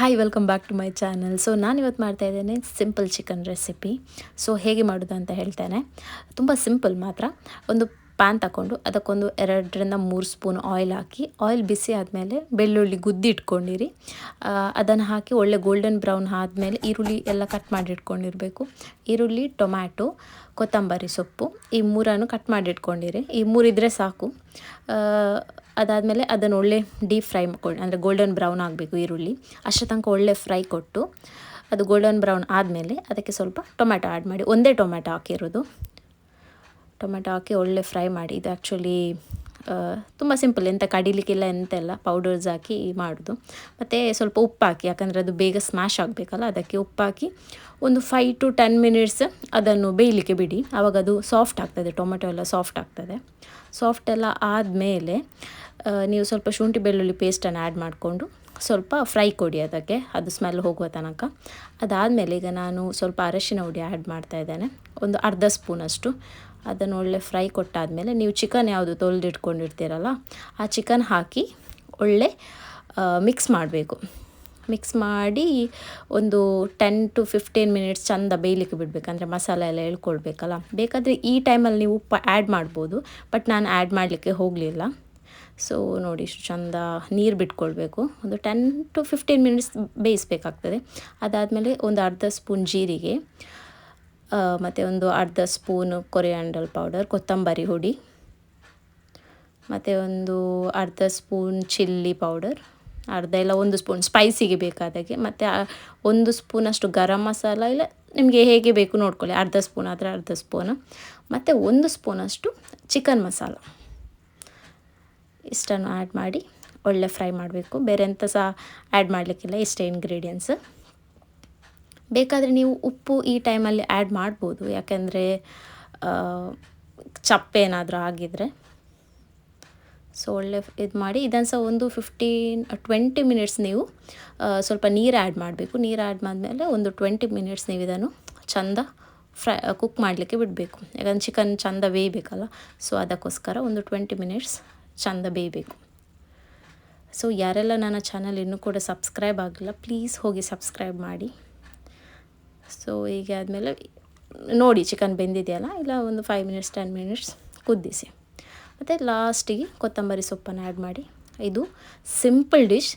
Hi welcome back to my channel. So ನಾನಿವತ್ತು ಮಾಡ್ತಾಯಿದ್ದೇನೆ simple chicken recipe. So ಹೇಗೆ ಮಾಡೋದು ಅಂತ ಹೇಳ್ತೇನೆ. ತುಂಬ ಸಿಂಪಲ್ ಮಾತ್ರ. ಒಂದು ಪ್ಯಾನ್ ತಗೊಂಡು ಅದಕ್ಕೊಂದು 2-3 ಸ್ಪೂನ್ ಆಯಿಲ್ ಹಾಕಿ, ಆಯಿಲ್ ಬಿಸಿ ಆದಮೇಲೆ ಬೆಳ್ಳುಳ್ಳಿ ಗುದ್ದಿ ಇಟ್ಕೊಂಡಿರಿ. ಅದನ್ನು ಹಾಕಿ ಒಳ್ಳೆ ಗೋಲ್ಡನ್ ಬ್ರೌನ್ ಆದಮೇಲೆ ಈರುಳ್ಳಿ ಎಲ್ಲ ಕಟ್ ಮಾಡಿ ಇಟ್ಕೊಂಡಿರಬೇಕು. ಈರುಳ್ಳಿ, ಟೊಮ್ಯಾಟೊ, ಕೊತ್ತಂಬರಿ ಸೊಪ್ಪು ಈ ಮೂರನ್ನು ಕಟ್ ಮಾಡಿ ಇಟ್ಕೊಂಡಿರಿ. ಈ ಮೂರಿದ್ರೆ ಸಾಕು. ಅದಾದಮೇಲೆ ಅದನ್ನು ಒಳ್ಳೆ ಡೀಪ್ ಫ್ರೈ ಮಾಡ್ಕೊಂಡು, ಅಂದರೆ ಗೋಲ್ಡನ್ ಬ್ರೌನ್ ಆಗಬೇಕು ಈರುಳ್ಳಿ. ಅಷ್ಟರ ತನಕ ಒಳ್ಳೆ ಫ್ರೈ ಕೊಟ್ಟು ಅದು ಗೋಲ್ಡನ್ ಬ್ರೌನ್ ಆದಮೇಲೆ ಅದಕ್ಕೆ ಸ್ವಲ್ಪ ಟೊಮ್ಯಾಟೊ ಆ್ಯಡ್ ಮಾಡಿ. ಒಂದೇ ಟೊಮ್ಯಾಟೊ ಹಾಕಿರೋದು. ಟೊಮೆಟೊ ಹಾಕಿ ಒಳ್ಳೆ ಫ್ರೈ ಮಾಡಿ. ಇದು ಆ್ಯಕ್ಚುಲಿ ತುಂಬ ಸಿಂಪಲ್, ಎಂತ ಕಡಿಲಿಕ್ಕಿಲ್ಲ ಎಂತೆಲ್ಲ, ಪೌಡರ್ಸ್ ಹಾಕಿ ಮಾಡೋದು. ಮತ್ತು ಸ್ವಲ್ಪ ಉಪ್ಪು ಹಾಕಿ, ಯಾಕಂದರೆ ಅದು ಬೇಗ ಸ್ಮ್ಯಾಶ್ ಆಗಬೇಕಲ್ಲ, ಅದಕ್ಕೆ ಉಪ್ಪು ಹಾಕಿ ಒಂದು 5 to 10 ಮಿನಿಟ್ಸ್ ಅದನ್ನು ಬೇಯಲಿಕ್ಕೆ ಬಿಡಿ. ಆವಾಗ ಅದು ಸಾಫ್ಟ್ ಆಗ್ತದೆ, ಟೊಮೆಟೊ ಎಲ್ಲ ಸಾಫ್ಟ್ ಆಗ್ತದೆ. ಸಾಫ್ಟ್ ಎಲ್ಲ ಆದಮೇಲೆ ನೀವು ಸ್ವಲ್ಪ ಶುಂಠಿ ಬೆಳ್ಳುಳ್ಳಿ ಪೇಸ್ಟನ್ನು ಆ್ಯಡ್ ಮಾಡಿಕೊಂಡು ಸ್ವಲ್ಪ ಫ್ರೈ ಕೊಡಿ ಅದಕ್ಕೆ, ಅದು ಸ್ಮೆಲ್ ಹೋಗುವ ತನಕ. ಅದಾದಮೇಲೆ ಈಗ ನಾನು ಸ್ವಲ್ಪ ಅರಶಿನ ಹುಡಿ ಆ್ಯಡ್ ಮಾಡ್ತಾಯಿದ್ದೇನೆ, ಒಂದು ಅರ್ಧ ಸ್ಪೂನಷ್ಟು. ಅದನ್ನು ಒಳ್ಳೆ ಫ್ರೈ ಕೊಟ್ಟಾದಮೇಲೆ ನೀವು ಚಿಕನ್ ಯಾವುದು ತೊಳೆದಿಟ್ಕೊಂಡಿರ್ತೀರಲ್ಲ, ಆ ಚಿಕನ್ ಹಾಕಿ ಒಳ್ಳೆ ಮಿಕ್ಸ್ ಮಾಡಬೇಕು. ಮಿಕ್ಸ್ ಮಾಡಿ ಒಂದು 10 to 15 ಮಿನಿಟ್ಸ್ ಚೆಂದ ಬೇಯಲಿಕ್ಕೆ ಬಿಡಬೇಕು, ಅಂದರೆ ಮಸಾಲೆ ಎಲ್ಲ ಎಳ್ಕೊಳ್ಬೇಕಲ್ಲ. ಬೇಕಾದರೆ ಈ ಟೈಮಲ್ಲಿ ನೀವು ಉಪ್ಪು ಆ್ಯಡ್ ಮಾಡ್ಬೋದು, ಬಟ್ ನಾನು ಆ್ಯಡ್ ಮಾಡಲಿಕ್ಕೆ ಹೋಗಲಿಲ್ಲ. ಸೊ ನೋಡಿ, ಇಷ್ಟು ಚೆಂದ ನೀರು ಬಿಟ್ಕೊಳ್ಬೇಕು. ಒಂದು 10 to 15 ಮಿನಿಟ್ಸ್ ಬೇಯಿಸಬೇಕಾಗ್ತದೆ. ಅದಾದಮೇಲೆ ಒಂದು ಅರ್ಧ ಸ್ಪೂನ್ ಜೀರಿಗೆ, ಮತ್ತು ಒಂದು ಅರ್ಧ ಸ್ಪೂನು ಕೊರಿಯಾಂಡರ್ ಪೌಡರ್, ಕೊತ್ತಂಬರಿ ಹುಡಿ, ಮತ್ತು ಒಂದು ಅರ್ಧ ಸ್ಪೂನ್ ಚಿಲ್ಲಿ ಪೌಡರ್, ಅರ್ಧ ಇಲ್ಲ 1 ಸ್ಪೂನ್ ಸ್ಪೈಸಿಗೆ ಬೇಕಾದಾಗೆ, ಮತ್ತು 1 ಸ್ಪೂನಷ್ಟು ಗರಂ ಮಸಾಲ, ಇಲ್ಲ ನಿಮಗೆ ಹೇಗೆ ಬೇಕು ನೋಡ್ಕೊಳ್ಳಿ, ಅರ್ಧ ಸ್ಪೂನ್ ಆದರೆ ಅರ್ಧ ಸ್ಪೂನು, ಮತ್ತು 1 ಸ್ಪೂನಷ್ಟು ಚಿಕನ್ ಮಸಾಲ. ಇಷ್ಟನ್ನು ಆ್ಯಡ್ ಮಾಡಿ ಒಳ್ಳೆ ಫ್ರೈ ಮಾಡಬೇಕು. ಬೇರೆ ಎಂಥ ಸಹ ಆ್ಯಡ್ ಮಾಡಲಿಕ್ಕಿಲ್ಲ, ಇಷ್ಟೇ ಇಂಗ್ರೀಡಿಯೆಂಟ್ಸ್. ಬೇಕಾದರೆ ನೀವು ಉಪ್ಪು ಈ ಟೈಮಲ್ಲಿ ಆ್ಯಡ್ ಮಾಡ್ಬೋದು, ಯಾಕೆಂದರೆ ಚಪ್ಪೇನಾದರೂ ಆಗಿದ್ದರೆ. ಸೊ ಒಳ್ಳೆ ಇದು ಮಾಡಿ ಇದನ್ನು ಸಹ ಒಂದು 15-20 ಮಿನಿಟ್ಸ್ ನೀವು ಸ್ವಲ್ಪ ನೀರು ಆ್ಯಡ್ ಮಾಡಬೇಕು. ನೀರು ಆ್ಯಡ್ ಮಾಡಿದ್ಮೇಲೆ ಒಂದು 20 ಮಿನಿಟ್ಸ್ ನೀವು ಇದನ್ನು ಚೆಂದ ಕುಕ್ ಮಾಡಲಿಕ್ಕೆ ಬಿಡಬೇಕು, ಯಾಕಂದರೆ ಚಿಕನ್ ಚೆಂದ ಬೇಯಬೇಕಲ್ಲ. ಸೊ ಅದಕ್ಕೋಸ್ಕರ ಒಂದು 20 ಮಿನಿಟ್ಸ್ ಚೆಂದ ಬೇಯಬೇಕು. ಸೊ ಯಾರೆಲ್ಲ ನನ್ನ ಚಾನಲ್ ಇನ್ನೂ ಕೂಡ ಸಬ್ಸ್ಕ್ರೈಬ್ ಆಗಿಲ್ಲ, ಪ್ಲೀಸ್ ಹೋಗಿ ಸಬ್ಸ್ಕ್ರೈಬ್ ಮಾಡಿ. ಸೊ ಹೀಗೆ ಆದಮೇಲೆ ನೋಡಿ ಚಿಕನ್ ಬೆಂದಿದೆಯಲ್ಲ, ಇಲ್ಲ ಒಂದು 5 ಮಿನಿಟ್ಸ್ 10 ಮಿನಿಟ್ಸ್ ಕುದಿಸಿ, ಮತ್ತು ಲಾಸ್ಟಿಗೆ ಕೊತ್ತಂಬರಿ ಸೊಪ್ಪನ್ನು ಆ್ಯಡ್ ಮಾಡಿ. ಇದು ಸಿಂಪಲ್ ಡಿಶ್,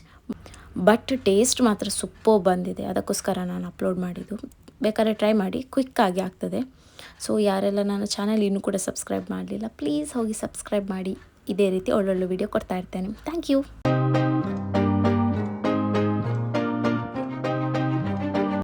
ಬಟ್ ಟೇಸ್ಟ್ ಮಾತ್ರ ಸೂಪರ್ ಬಂದಿದೆ, ಅದಕ್ಕೋಸ್ಕರ ನಾನು ಅಪ್ಲೋಡ್ ಮಾಡಿದ್ದು. ಬೇಕಾದ್ರೆ ಟ್ರೈ ಮಾಡಿ, ಕ್ವಿಕ್ಕಾಗಿ ಆಗ್ತದೆ. ಸೊ ಯಾರೆಲ್ಲ ನನ್ನ ಚಾನಲ್ ಇನ್ನೂ ಕೂಡ ಸಬ್ಸ್ಕ್ರೈಬ್ ಮಾಡಲಿಲ್ಲ, ಪ್ಲೀಸ್ ಹೋಗಿ ಸಬ್ಸ್ಕ್ರೈಬ್ ಮಾಡಿ. ಇದೇ ರೀತಿ ಒಳ್ಳೊಳ್ಳೆ ವೀಡಿಯೋ ಕೊಡ್ತಾ ಇರ್ತೇನೆ. Thank you.